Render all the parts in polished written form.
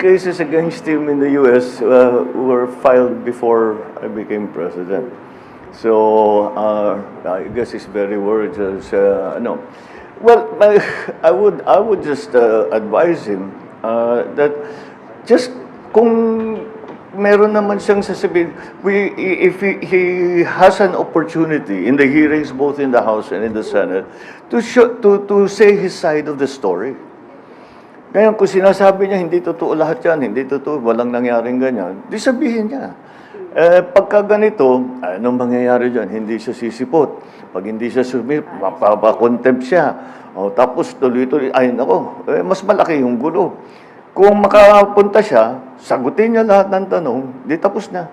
cases against him in the U.S. Were filed before I became president. So I guess he's very worried. No, well, I would just advise him that just kung meron naman siyang sasabihin, if he has an opportunity in the hearings both in the House and in the Senate to say his side of the story. Ngayon, kung sinasabi niya, hindi totoo lahat yan, hindi totoo, walang nangyaring ganyan, di sabihin niya. Pagka ganito, anong mangyayari dyan? Hindi siya sisipot. Pag hindi siya mapapakontempt siya. O, tapos tuloy-tuloy, ay nako, mas malaki yung gulo. Kung makapunta siya, sagutin niya lahat ng tanong, di tapos na.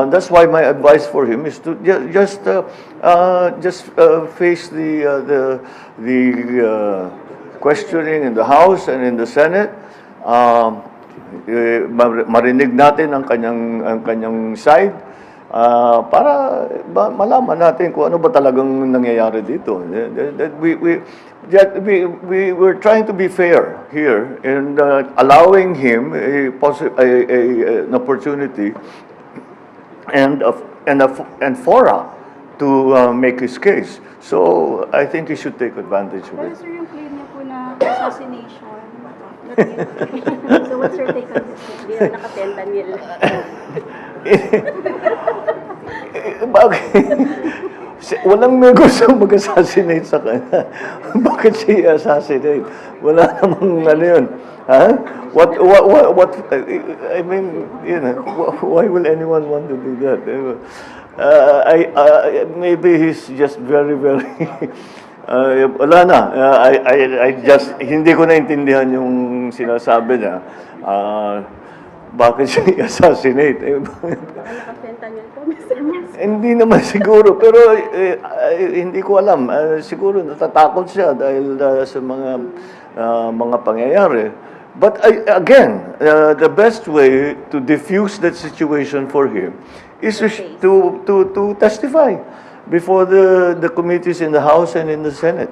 That's why my advice for him is to just face the questioning in the House and in the Senate. Marinig natin ang kanyang side para malaman natin kung ano ba talagang nangyayari dito. We were trying to be fair here in allowing him an opportunity and fora to make his case. So I think he should take advantage of it. Pero sir, yung claim niya po na assassination. So what's your take on this? Hindi na naka-10 Daniel. Bakit? Walang may gusto mag-assassinate sa kanya. Bakit siya assassinate? Wala namang ano yun. Ha? What, I mean, you know, why will anyone want to do that? Maybe he's just very, wala na. I just, hindi ko naintindihan yung sinasabi niya. Bakit siya assassinate? Naka-fentanyl po, Mr. Mas. Hindi naman siguro, pero hindi ko alam. Siguro natatakot siya dahil sa mga pangyayari. But again, the best way to diffuse that situation for him is to testify before the committees in the House and in the Senate.